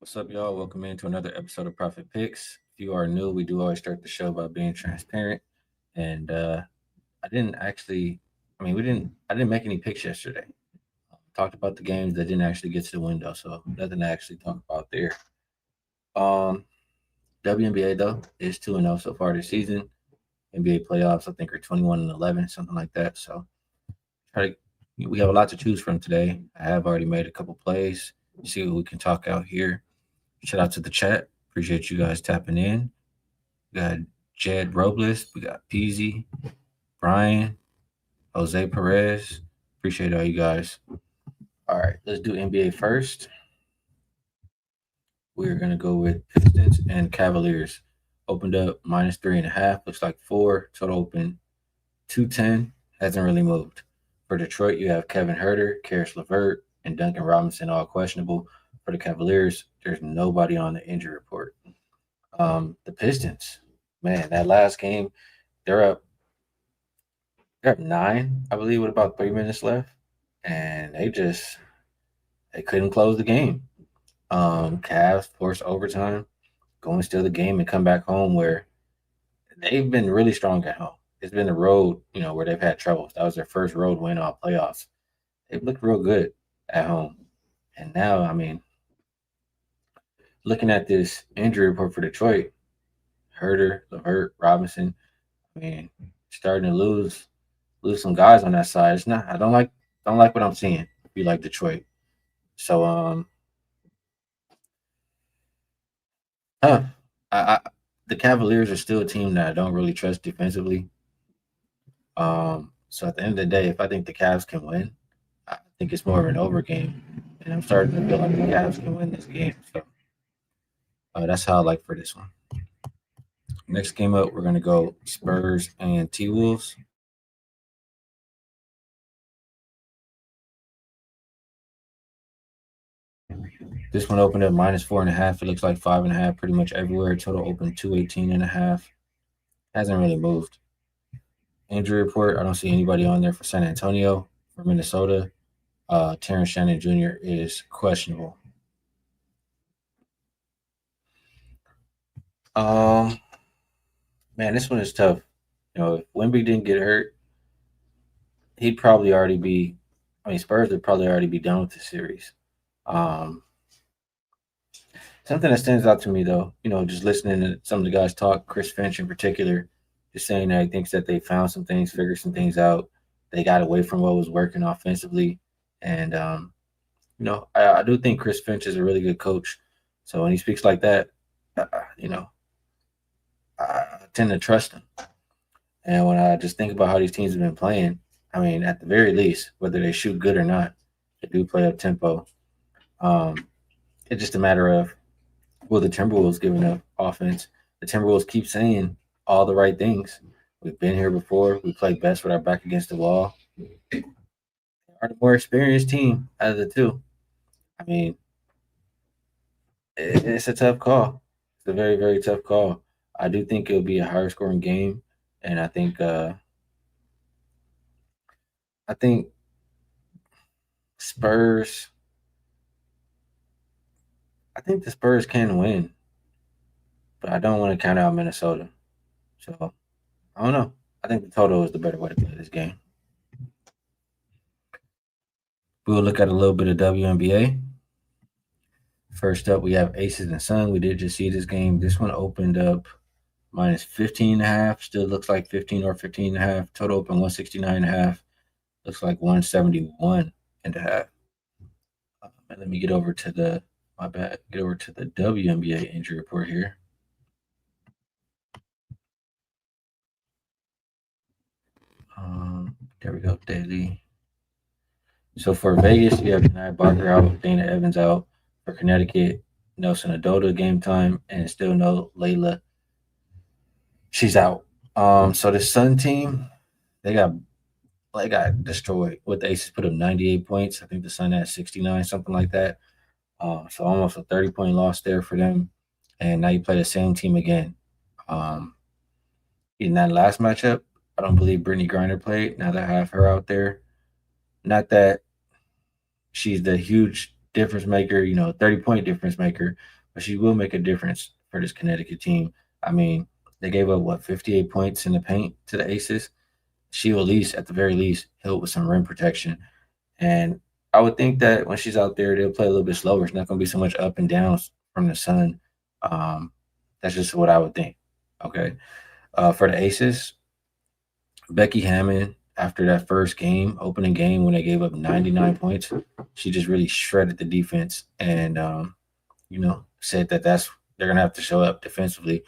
What's up, y'all? Welcome into another episode of Profit Picks. If you are new, we do always start the show by being transparent. And I didn't actually, I mean, we didn't, I didn't make any picks yesterday. Talked about the games that didn't actually get to the window, so nothing to actually talk about there. Um, WNBA though is 2-0 so far this season. NBA playoffs, I think, are 21-11, something like that. So try to, we have a lot to choose from today. I have already made a couple plays. See what we can talk out here. Shout out to the chat. Appreciate you guys tapping in. We got Jed Robles. We got Peasy, Brian, Jose Perez. Appreciate all you guys. All right, let's do NBA first. We're gonna go with Pistons and Cavaliers. Opened up -3.5. Looks like four. Total open 210. Hasn't really moved. For Detroit, you have Kevin Herter, Karis LeVert, and Duncan Robinson all questionable. For the Cavaliers, there's nobody on the injury report. The Pistons, man, that last game, they're up they're up nine, I believe, with about 3 minutes left, and they couldn't close the game. Cavs forced overtime, go and steal the game and come back home where they've been really strong at home. It's been the road, where they've had troubles. That was their first road win all playoffs. They've looked real good at home. And now, I mean, looking at this injury report for Detroit, Herter, Levert, Robinson, I mean, starting to lose some guys on that side. It's not. I don't like what I'm seeing. Be like Detroit. So huh, the Cavaliers are still a team that I don't really trust defensively. So at the end of the day, if I think the Cavs can win, I think it's more of an over game, and I'm starting to feel like the Cavs can win this game. So that's how I like for this one. Next game up, we're gonna go Spurs and T Wolves. This one opened up -4.5. It looks like 5.5 pretty much everywhere. Total open 218.5. Hasn't really moved. Injury report, I don't see anybody on there for San Antonio. For Minnesota, Terrence Shannon Jr. is questionable. Um, Man, this one is tough. If Wemby didn't get hurt, he'd probably already be. I mean, Spurs would probably already be done with the series. Um, Something that stands out to me, though, just listening to some of the guys talk, Chris Finch in particular, just saying that he thinks that they found some things, figured some things out. They got away from what was working offensively, and I do think Chris Finch is a really good coach. So when he speaks like that, uh, you know, I tend to trust him. And when I just think about how these teams have been playing, I mean, at the very least, whether they shoot good or not, they do play up tempo. Um, it's just a matter of will the Timberwolves give enough offense? The Timberwolves keep saying all the right things. We've been here before. We play best with our back against the wall. They are the more experienced team out of the two. I mean, it's a tough call. It's a very, very tough call. I do think it'll be a higher scoring game, and I think Spurs. I think the Spurs can win, but I don't want to count out Minnesota. So I don't know. I think the total is the better way to play this game. We'll look at a little bit of WNBA. First up, we have Aces and Sun. We did just see this game. This one opened up -15.5. Still looks like 15 or 15.5. Total open 169.5. Looks like 171.5. And let me get over to the my bad. Get over to the WNBA injury report here. There we go. Daily. So for Vegas, you have Janai Barker out, Dana Evans out. For Connecticut, Nelson Adota game time, and still no Layla. She's out. So the Sun team, they got destroyed. With the Aces put up 98 points. I think the Sun had 69, something like that. So almost a 30-point loss there for them. And now you play the same team again. Um, in that last matchup, I don't believe Brittany Griner played. Now that I have her out there, not that she's the huge difference maker, 30-point difference maker, but she will make a difference for this Connecticut team. I mean, they gave up 58 points in the paint to the Aces. She will at least, at the very least, help with some rim protection. And I would think that when she's out there, they'll play a little bit slower. It's not going to be so much up and downs from the sun. Um, that's just what I would think. Okay. For the Aces, Becky Hammond, after that first game, opening game, when they gave up 99 points, she just really shredded the defense and, said that they're going to have to show up defensively.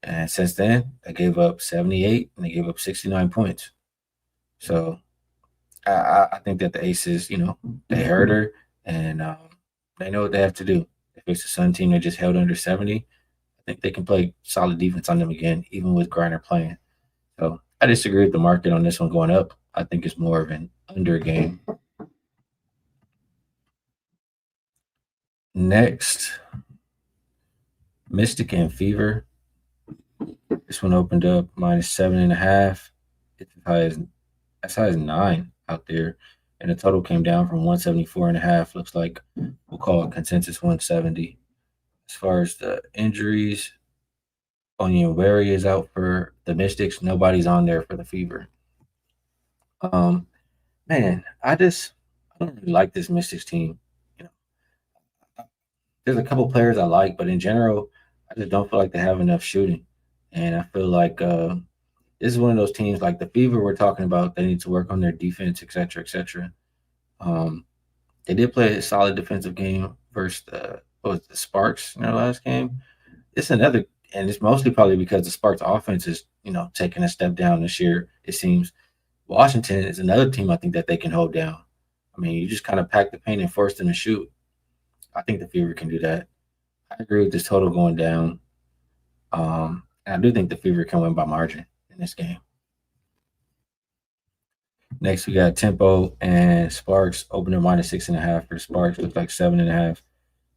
And since then, they gave up 78 and they gave up 69 points. So I think that the Aces, they hurt her and they know what they have to do. If it's a Sun team that just held under 70, I think they can play solid defense on them again, even with Griner playing. So I disagree with the market on this one going up. I think it's more of an under game. Next, Mystic and Fever. This one opened up -7.5. It's as high as 9 out there. And the total came down from 174.5. Looks like we'll call it consensus 170. As far as the injuries, Onyenwere is out for the Mystics. Nobody's on there for the Fever. Man, I don't really like this Mystics team. You know, there's a couple players I like, but in general, I just don't feel like they have enough shooting. And I feel like this is one of those teams like the Fever we're talking about. They need to work on their defense, et cetera, et cetera. They did play a solid defensive game versus the Sparks in their last game. It's another, and it's mostly probably because the Sparks offense is taking a step down this year. It seems Washington is another team I think that they can hold down. I mean, you just kind of pack the paint and force them to shoot. I think the Fever can do that. I agree with this total going down. And I do think the Fever can win by margin in this game. Next, we got Tempo and Sparks. Opener -6.5 for Sparks. Looks like 7.5.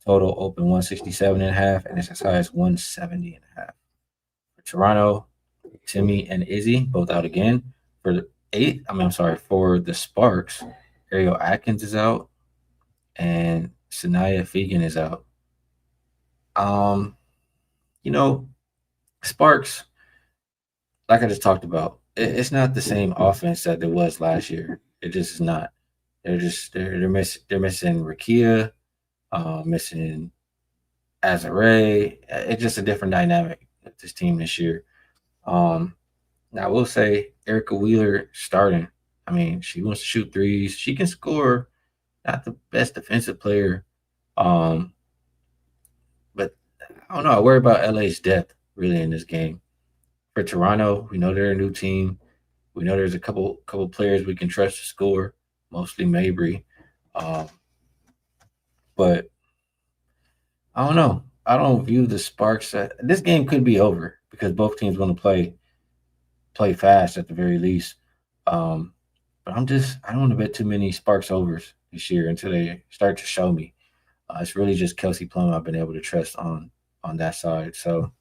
Total open 167.5, and it's as high as 170.5. For Toronto, Timmy and Izzy both out again. For the for the Sparks, Ariel Atkins is out and Sanaya Fegan is out. You know, Sparks, like I just talked about, it's not the same offense that there was last year. It just is not. They're missing Rakia, missing Azare. It's just a different dynamic with this team this year. Now I will say Erica Wheeler starting. I mean, she wants to shoot threes. She can score. Not the best defensive player, but I don't know. I worry about LA's depth really in this game. For Toronto, we know they're a new team. We know there's a couple players we can trust to score, mostly Mabry. Um, but I don't know. I don't view the Sparks. This game could be over because both teams want to play fast at the very least. Um, but I don't want to bet too many Sparks overs this year until they start to show me. It's really just Kelsey Plum I've been able to trust on that side. So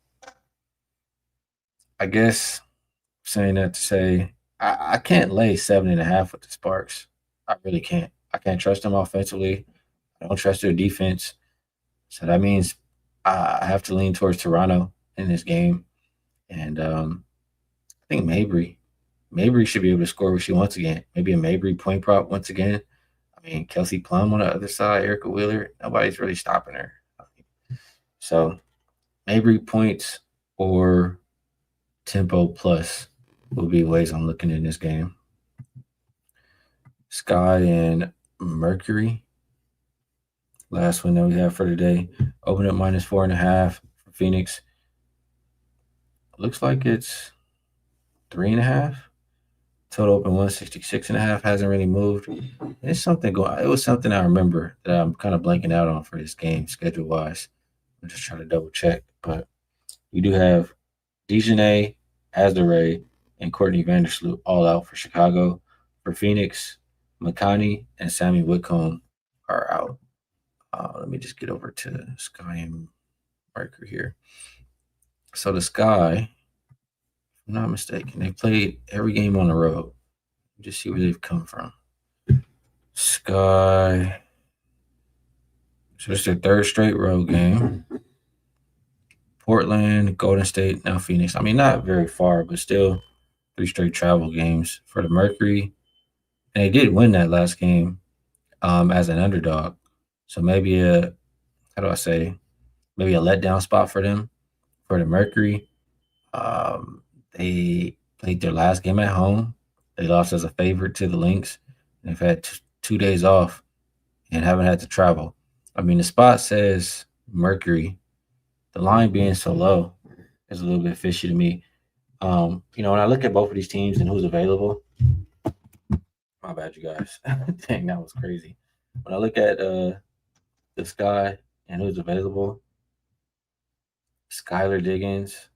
I guess saying that to say I can't lay 7.5 with the Sparks. I really can't. I can't trust them offensively. I don't trust their defense. So that means I have to lean towards Toronto in this game. And I think Mabry should be able to score what she wants again. Maybe a Mabry point prop once again. I mean, Kelsey Plum on the other side, Erica Wheeler, nobody's really stopping her. So Mabry points or tempo plus will be ways I'm looking in this game. Sky and Mercury. Last one that we have for today. Open up -4.5 for Phoenix. Looks like it's 3.5. Total open 166.5. Hasn't really moved. It's something going. It was something I remember that I'm kind of blanking out on for this game schedule wise. I'm just trying to double check, but we do have Dejanay, Azare, and Courtney Vandersloot all out for Chicago. For Phoenix, Makani and Sammy Whitcomb are out. Let me just get over to Sky and Mercury here. So the Sky, if I'm not mistaken, they played every game on the road. Just see where they've come from. Sky So it's their third straight road game. Portland, Golden State, now Phoenix. I mean, not very far, but still 3 straight travel games for the Mercury. And they did win that last game as an underdog. So maybe how do I say, maybe a letdown spot for them for the Mercury. They played their last game at home. They lost as a favorite to the Lynx. They've had 2 days off and haven't had to travel. I mean, the spot says Mercury. The line being so low is a little bit fishy to me. When I look at both of these teams and who's available, my bad, you guys. Dang, that was crazy. When I look at the Sky and who's available, Skylar Diggins,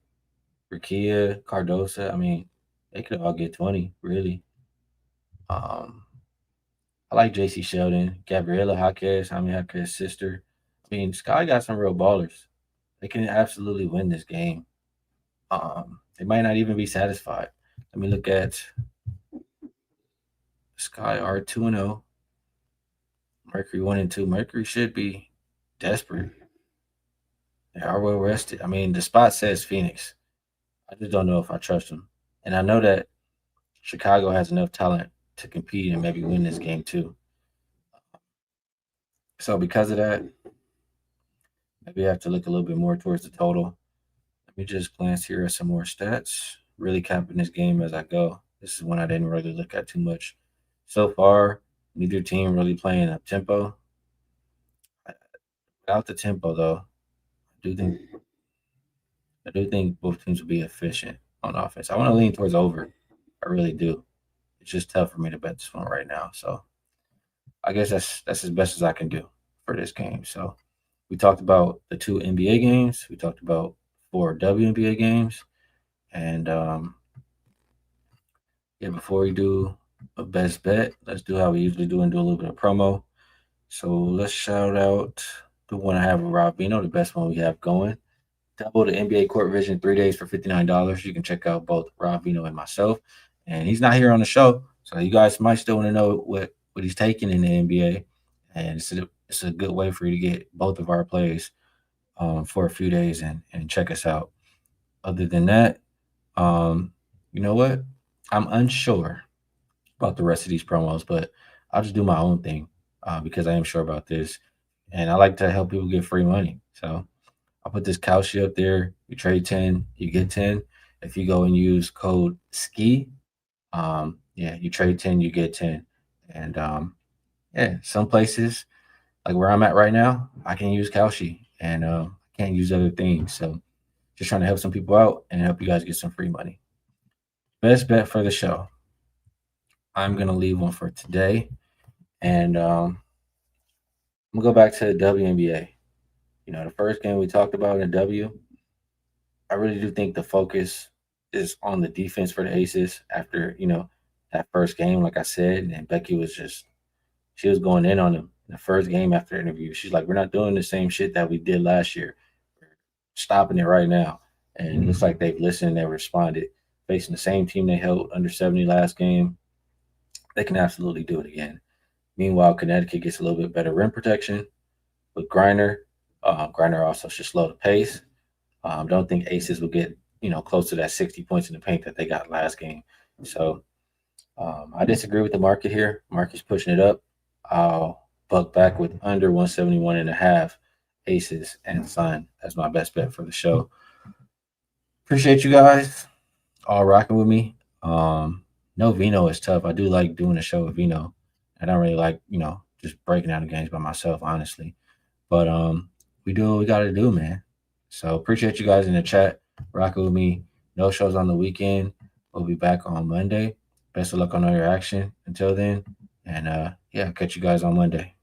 Rakia, Cardosa. I mean, they could all get 20, really. Um, I like JC Sheldon, Gabriela Jaquez, Jaime Jaquez's sister. I mean, Sky got some real ballers. They can absolutely win this game. They might not even be satisfied. Let me look at Sky are 2-0. Mercury 1-2. Mercury should be desperate. They are well rested. I mean, the spot says Phoenix. I just don't know if I trust them. And I know that Chicago has enough talent to compete and maybe win this game too. So because of that, maybe I have to look a little bit more towards the total. Let me just glance here at some more stats. Really capping this game as I go. This is one I didn't really look at too much. So far, neither team really playing up tempo. Without the tempo, though, do think I do think both teams will be efficient on offense. I want to lean towards over. I really do. It's just tough for me to bet this one right now. So I guess that's as best as I can do for this game. So we talked about the 2 NBA games. We talked about 4 WNBA games. And yeah, before we do a best bet, let's do how we usually do and do a little bit of promo. So let's shout out the one I have with Rob Veno, the best one we have going. Double the NBA Court Vision 3 days for $59. You can check out both Rob Veno and myself. And he's not here on the show, so you guys might still want to know what he's taking in the NBA. And it's a good way for you to get both of our plays for a few days and check us out. Other than that, you know what? I'm unsure about the rest of these promos, but I'll just do my own thing because I am sure about this. And I like to help people get free money. So I'll put this cow shit up there. You trade 10, you get 10. If you go and use code Skee, yeah, you trade 10, you get 10. And yeah, some places like where I'm at right now, I can use Kalshi and I can't use other things. So just trying to help some people out and help you guys get some free money. Best bet for the show. I'm gonna leave one for today, and I'm gonna go back to the WNBA. The first game we talked about in W, I really do think the focus is on the defense for the Aces after, that first game, like I said, and Becky she was going in on them in the first game after the interview. She's like, we're not doing the same shit that we did last year. We're stopping it right now. And it looks like they've listened and responded. Facing the same team they held under 70 last game, they can absolutely do it again. Meanwhile, Connecticut gets a little bit better rim protection with Griner. Griner also should slow the pace. Don't think Aces will get close to that 60 points in the paint that they got last game. So I disagree with the market here. Market's pushing it up. I'll buck back with under 171.5 Aces and Sun as my best bet for the show. Appreciate you guys all rocking with me. No Vino is tough. I do like doing a show with Vino. I don't really like just breaking down the games by myself, honestly. But we do what we got to do, man. So appreciate you guys in the chat rocking with me. No shows on the weekend. We'll be back on Monday. Best of luck on all your action until then. And yeah, catch you guys on Monday.